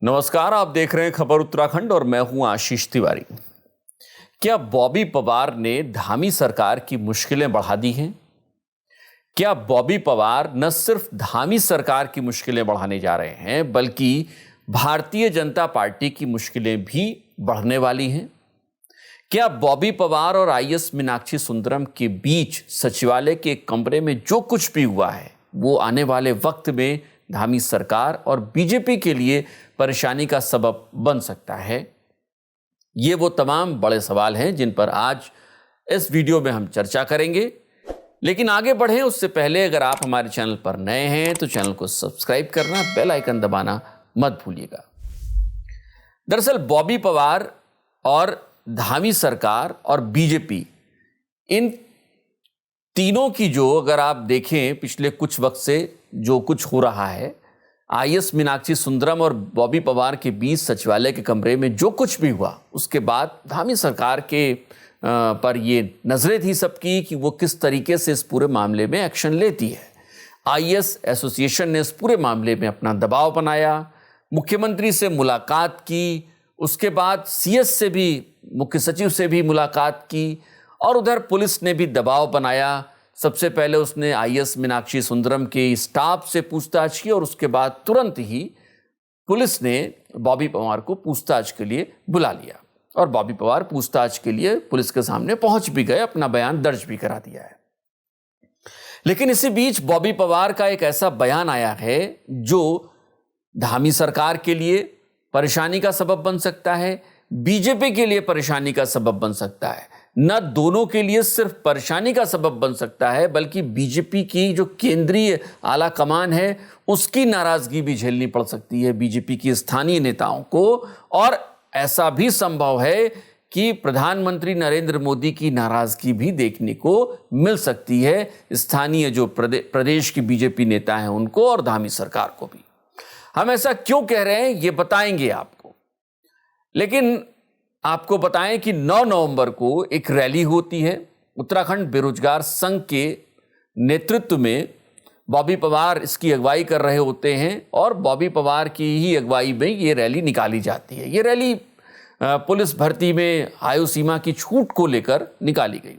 नमस्कार, आप देख रहे हैं खबर उत्तराखंड और मैं हूं आशीष तिवारी। क्या बॉबी पवार ने धामी सरकार की मुश्किलें बढ़ा दी हैं? क्या बॉबी पवार न सिर्फ धामी सरकार की मुश्किलें बढ़ाने जा रहे हैं बल्कि भारतीय जनता पार्टी की मुश्किलें भी बढ़ने वाली हैं? क्या बॉबी पवार और आईएएस मीनाक्षी सुंदरम के बीच सचिवालय के कमरे में जो कुछ भी हुआ है वो आने वाले वक्त में धामी सरकार और बीजेपी के लिए परेशानी का सबब बन सकता है? ये वो तमाम बड़े सवाल हैं जिन पर आज इस वीडियो में हम चर्चा करेंगे। लेकिन आगे बढ़ें उससे पहले अगर आप हमारे चैनल पर नए हैं तो चैनल को सब्सक्राइब करना, बेल आइकन दबाना मत भूलिएगा। दरअसल बॉबी पवार और धामी सरकार और बीजेपी, इन तीनों की जो अगर आप देखें पिछले कुछ वक्त से जो कुछ हो रहा है, आईएएस मीनाक्षी सुंदरम और बॉबी पवार के बीच सचिवालय के कमरे में जो कुछ भी हुआ, उसके बाद धामी सरकार के पर ये नजरें थी सबकी कि वो किस तरीके से इस पूरे मामले में एक्शन लेती है। आईएएस एसोसिएशन ने इस पूरे मामले में अपना दबाव बनाया, मुख्यमंत्री से मुलाकात की, उसके बाद सीएस से भी, मुख्य सचिव से भी मुलाकात की और उधर पुलिस ने भी दबाव बनाया। सबसे पहले उसने आईएएस मीनाक्षी सुंदरम के स्टाफ से पूछताछ की और उसके बाद तुरंत ही पुलिस ने बॉबी पवार को पूछताछ के लिए बुला लिया और बॉबी पवार पूछताछ के लिए पुलिस के सामने पहुंच भी गए, अपना बयान दर्ज भी करा दिया है। लेकिन इसी बीच बॉबी पवार का एक ऐसा बयान आया है जो धामी सरकार के लिए परेशानी का सबब बन सकता है, बीजेपी के लिए परेशानी का सबब बन सकता है। न दोनों के लिए सिर्फ परेशानी का सबब बन सकता है बल्कि बीजेपी की जो केंद्रीय आला कमान है उसकी नाराजगी भी झेलनी पड़ सकती है बीजेपी की स्थानीय नेताओं को। और ऐसा भी संभव है कि प्रधानमंत्री नरेंद्र मोदी की नाराजगी भी देखने को मिल सकती है स्थानीय जो प्रदेश की बीजेपी नेता हैं उनको और धामी सरकार को भी। हम ऐसा क्यों कह रहे हैं ये बताएंगे आपको, लेकिन आपको बताएं कि 9 नवंबर को एक रैली होती है। उत्तराखंड बेरोजगार संघ के नेतृत्व में बॉबी पवार इसकी अगुवाई कर रहे होते हैं और बॉबी पवार की ही अगुवाई में ये रैली निकाली जाती है। ये रैली पुलिस भर्ती में आयु सीमा की छूट को लेकर निकाली गई।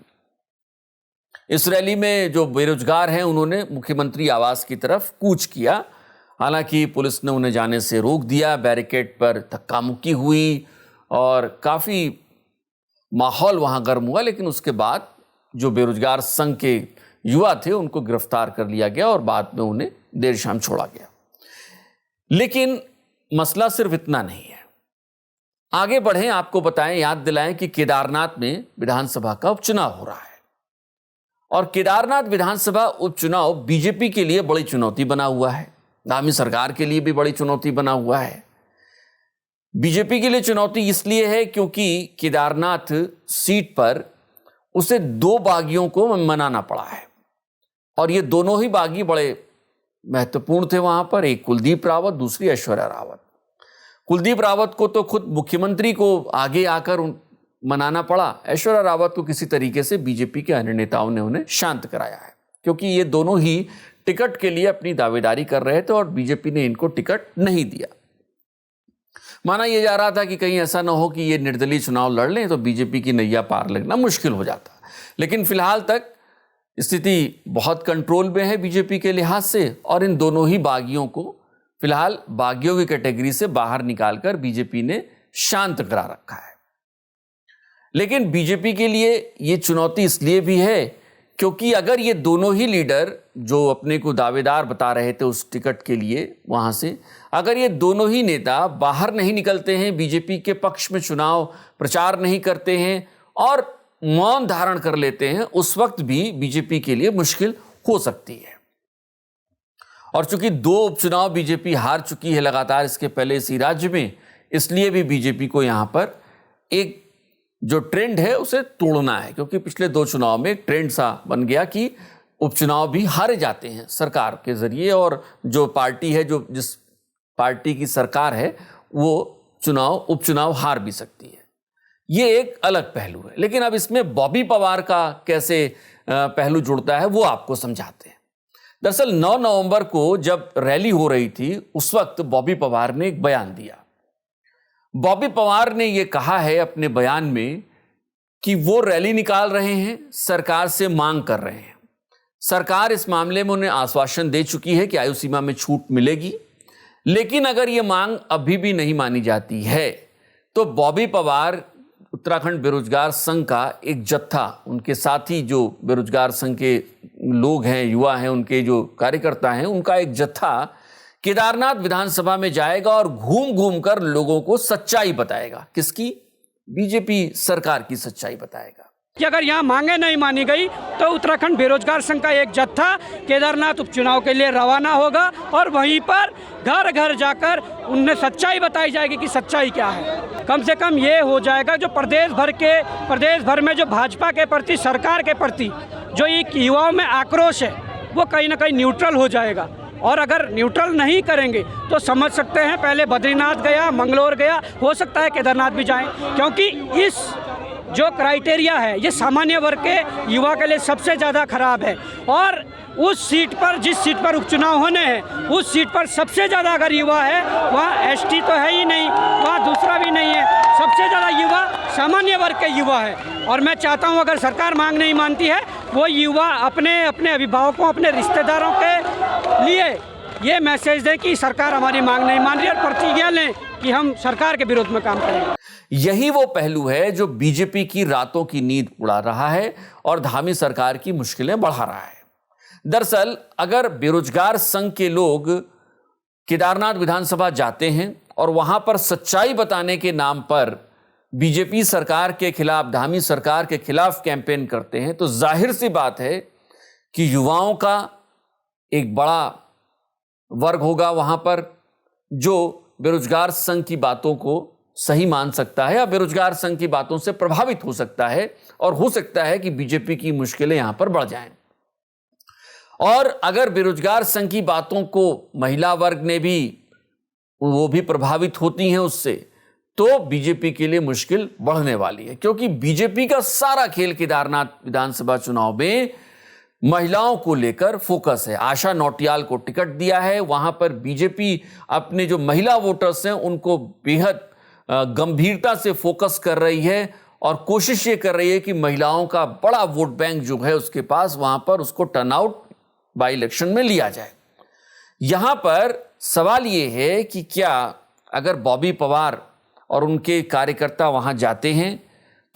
इस रैली में जो बेरोजगार हैं उन्होंने मुख्यमंत्री आवास की तरफ कूच किया। हालांकि पुलिस ने उन्हें जाने से रोक दिया, बैरिकेड पर धक्का मुक्की हुई और काफ़ी माहौल वहाँ गर्म हुआ। लेकिन उसके बाद जो बेरोजगार संघ के युवा थे उनको गिरफ्तार कर लिया गया और बाद में उन्हें देर शाम छोड़ा गया। लेकिन मसला सिर्फ इतना नहीं है। आगे बढ़ें, आपको बताएं, याद दिलाएं कि केदारनाथ में विधानसभा का उपचुनाव हो रहा है और केदारनाथ विधानसभा उपचुनाव बीजेपी के लिए बड़ी चुनौती बना हुआ है, धामी सरकार के लिए भी बड़ी चुनौती बना हुआ है। बीजेपी के लिए चुनौती इसलिए है क्योंकि केदारनाथ सीट पर उसे 2 बागियों को मनाना पड़ा है और ये दोनों ही बागी बड़े महत्वपूर्ण थे वहां पर। एक कुलदीप रावत, दूसरी ऐश्वर्या रावत। कुलदीप रावत को तो खुद मुख्यमंत्री को आगे आकर मनाना पड़ा, ऐश्वर्या रावत को किसी तरीके से बीजेपी के अन्य नेताओं ने उन्हें शांत कराया है क्योंकि ये दोनों ही टिकट के लिए अपनी दावेदारी कर रहे थे और बीजेपी ने इनको टिकट नहीं दिया। माना यह जा रहा था कि कहीं ऐसा ना हो कि ये निर्दलीय चुनाव लड़ लें तो बीजेपी की नैया पार लगना मुश्किल हो जाता। लेकिन फिलहाल तक स्थिति बहुत कंट्रोल में है बीजेपी के लिहाज से और इन दोनों ही बागियों को फिलहाल बागियों की कैटेगरी से बाहर निकालकर बीजेपी ने शांत करा रखा है। लेकिन बीजेपी के लिए ये चुनौती इसलिए भी है क्योंकि अगर ये दोनों ही लीडर जो अपने को दावेदार बता रहे थे उस टिकट के लिए वहां से, अगर ये दोनों ही नेता बाहर नहीं निकलते हैं, बीजेपी के पक्ष में चुनाव प्रचार नहीं करते हैं और मौन धारण कर लेते हैं, उस वक्त भी बीजेपी के लिए मुश्किल हो सकती है। और चूंकि 2 उपचुनाव बीजेपी हार चुकी है लगातार इसके पहले इसी राज्य में, इसलिए भी बीजेपी को यहां पर एक जो ट्रेंड है उसे तोड़ना है क्योंकि पिछले 2 चुनाव में एक ट्रेंड सा बन गया कि उपचुनाव भी हारे जाते हैं सरकार के जरिए और जो पार्टी है, जो जिस पार्टी की सरकार है, वो उपचुनाव हार भी सकती है। ये एक अलग पहलू है। लेकिन अब इसमें बॉबी पवार का कैसे पहलू जुड़ता है वो आपको समझाते हैं। दरअसल 9 नवंबर को जब रैली हो रही थी उस वक्त बॉबी पवार ने एक बयान दिया बॉबी पवार ने यह कहा है अपने बयान में कि वो रैली निकाल रहे हैं, सरकार से मांग कर रहे हैं। सरकार इस मामले में उन्हें आश्वासन दे चुकी है कि आयु सीमा में छूट मिलेगी, लेकिन अगर ये मांग अभी भी नहीं मानी जाती है तो बॉबी पवार उत्तराखंड बेरोजगार संघ का एक जत्था, उनके साथी जो बेरोजगार संघ के लोग हैं, युवा हैं, उनके जो कार्यकर्ता हैं, उनका एक जत्था केदारनाथ विधानसभा में जाएगा और घूम घूम कर लोगों को सच्चाई बताएगा। किसकी? बीजेपी सरकार की सच्चाई बताएगा कि अगर यहाँ मांगे नहीं मानी गई तो उत्तराखंड बेरोजगार संघ का एक जत्था केदारनाथ उपचुनाव के लिए रवाना होगा और वहीं पर घर घर जाकर उन्हें सच्चाई बताई जाएगी कि सच्चाई क्या है। कम से कम ये हो जाएगा जो प्रदेश भर में जो भाजपा के प्रति, सरकार के प्रति जो एक युवाओं में आक्रोश है, वो कहीं ना कहीं न्यूट्रल हो जाएगा। और अगर न्यूट्रल नहीं करेंगे तो समझ सकते हैं पहले बद्रीनाथ गया, मंगलोर गया, हो सकता है केदारनाथ भी जाएं, क्योंकि इस जो क्राइटेरिया है ये सामान्य वर्ग के युवा के लिए सबसे ज़्यादा खराब है। और उस सीट पर, जिस सीट पर उपचुनाव होने हैं, उस सीट पर सबसे ज़्यादा अगर युवा है, वहाँ एसटी तो है ही नहीं, वहाँ दूसरा भी नहीं है, सबसे ज़्यादा युवा सामान्य वर्ग के युवा है। और मैं चाहता हूँ अगर सरकार मांग नहीं मानती है, वो युवा अपने अभिभावकों, अपने रिश्तेदारों के लिए ये मैसेज दें कि सरकार हमारी मांग नहीं मान रही और प्रतिज्ञा लें कि हम सरकार के विरोध में काम करेंगे। यही वो पहलू है जो बीजेपी की रातों की नींद उड़ा रहा है और धामी सरकार की मुश्किलें बढ़ा रहा है। दरअसल अगर बेरोजगार संघ के लोग केदारनाथ विधानसभा जाते हैं और वहां पर सच्चाई बताने के नाम पर बीजेपी सरकार के खिलाफ, धामी सरकार के खिलाफ कैंपेन करते हैं, तो जाहिर सी बात है कि युवाओं का एक बड़ा वर्ग होगा वहां पर जो बेरोजगार संघ की बातों को सही मान सकता है या बेरोजगार संघ की बातों से प्रभावित हो सकता है, और हो सकता है कि बीजेपी की मुश्किलें यहां पर बढ़ जाएं। और अगर बेरोजगार संघ की बातों को महिला वर्ग ने भी, वो भी प्रभावित होती हैं उससे, तो बीजेपी के लिए मुश्किल बढ़ने वाली है, क्योंकि बीजेपी का सारा खेल केदारनाथ विधानसभा चुनाव में महिलाओं को लेकर फोकस है। आशा नौटियाल को टिकट दिया है, वहां पर बीजेपी अपने जो महिला वोटर्स हैं उनको बेहद गंभीरता से फोकस कर रही है और कोशिश ये कर रही है कि महिलाओं का बड़ा वोट बैंक जो है उसके पास, वहां पर उसको टर्नआउट बाई इलेक्शन में लिया जाए। यहां पर सवाल ये है कि क्या अगर बॉबी पवार और उनके कार्यकर्ता वहां जाते हैं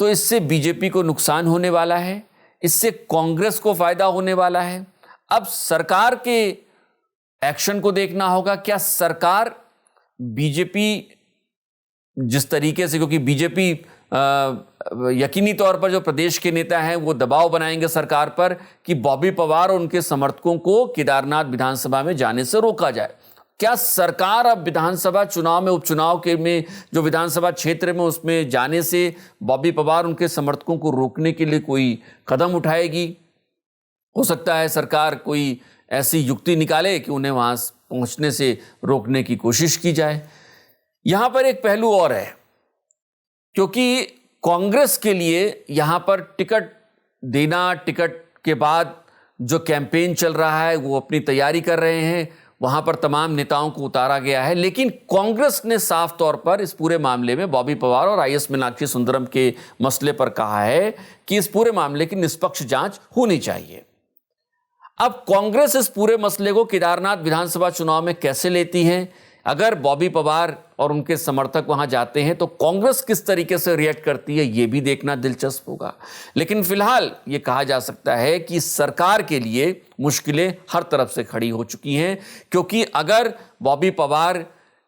तो इससे बीजेपी को नुकसान होने वाला है, इससे कांग्रेस को फायदा होने वाला है। अब सरकार के एक्शन को देखना होगा। क्या सरकार बीजेपी जिस तरीके से, क्योंकि बीजेपी यकीनी तौर पर जो प्रदेश के नेता हैं वो दबाव बनाएंगे सरकार पर कि बॉबी पवार और उनके समर्थकों को केदारनाथ विधानसभा में जाने से रोका जाए। क्या सरकार अब विधानसभा चुनाव में, उपचुनाव के में जो विधानसभा क्षेत्र में, उसमें जाने से बॉबी पवार उनके समर्थकों को रोकने के लिए कोई कदम उठाएगी? हो सकता है सरकार कोई ऐसी युक्ति निकाले कि उन्हें वहां पहुंचने से रोकने की कोशिश की जाए। यहां पर एक पहलू और है, क्योंकि कांग्रेस के लिए यहां पर टिकट देना, टिकट के बाद जो कैंपेन चल रहा है वो अपनी तैयारी कर रहे हैं, वहां पर तमाम नेताओं को उतारा गया है, लेकिन कांग्रेस ने साफ तौर पर इस पूरे मामले में बॉबी पवार और आईएस मीनाक्षी सुंदरम के मसले पर कहा है कि इस पूरे मामले की निष्पक्ष जांच होनी चाहिए। अब कांग्रेस इस पूरे मसले को केदारनाथ विधानसभा चुनाव में कैसे लेती है? अगर बॉबी पवार और उनके समर्थक वहां जाते हैं तो कांग्रेस किस तरीके से रिएक्ट करती है, यह भी देखना दिलचस्प होगा। लेकिन फिलहाल यह कहा जा सकता है कि सरकार के लिए मुश्किलें हर तरफ से खड़ी हो चुकी हैं, क्योंकि अगर बॉबी पवार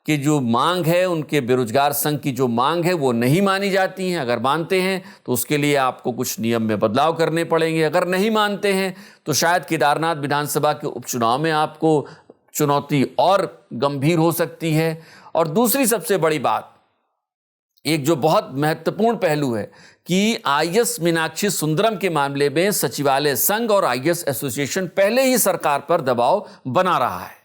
की जो मांग है, उनके बेरोजगार संघ की जो मांग है, वो नहीं मानी जाती हैं, अगर मानते हैं तो उसके लिए आपको कुछ नियम में बदलाव करने पड़ेंगे। अगर नहीं मानते हैं तो शायद केदारनाथ विधानसभा के उपचुनाव में आपको चुनौती और गंभीर हो सकती है। और दूसरी सबसे बड़ी बात, एक जो बहुत महत्वपूर्ण पहलू है कि आईएस मीनाक्षी सुंदरम के मामले में सचिवालय संघ और आईएस एसोसिएशन पहले ही सरकार पर दबाव बना रहा है,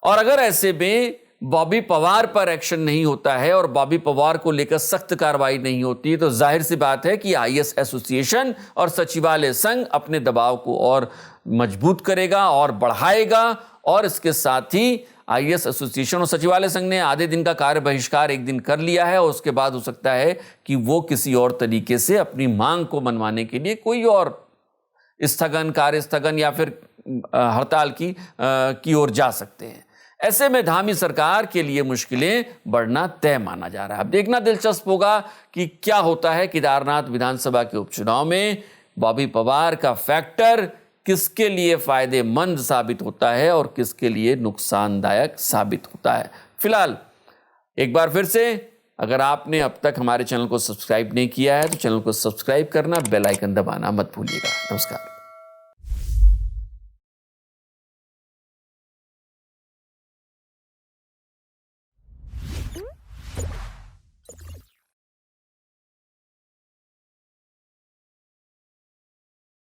और अगर ऐसे में बॉबी पवार पर एक्शन नहीं होता है और बॉबी पवार को लेकर सख्त कार्रवाई नहीं होती है, तो जाहिर सी बात है कि आईएस एसोसिएशन और सचिवालय संघ अपने दबाव को और मजबूत करेगा और बढ़ाएगा, और इसके साथ ही आईएएस एसोसिएशन और सचिवालय संघ ने आधे दिन का कार्य बहिष्कार एक दिन कर लिया है और उसके बाद हो सकता है कि वो किसी और तरीके से अपनी मांग को मनवाने के लिए कोई और स्थगन, कार्य स्थगन या फिर हड़ताल की ओर जा सकते हैं। ऐसे में धामी सरकार के लिए मुश्किलें बढ़ना तय माना जा रहा है। अब देखना दिलचस्प होगा कि क्या होता है। केदारनाथ विधानसभा के उपचुनाव में बॉबी पवार का फैक्टर किसके लिए फायदेमंद साबित होता है और किसके लिए नुकसानदायक साबित होता है। फिलहाल एक बार फिर से, अगर आपने अब तक हमारे चैनल को सब्सक्राइब नहीं किया है तो चैनल को सब्सक्राइब करना, बेल आइकन दबाना मत भूलिएगा। नमस्कार।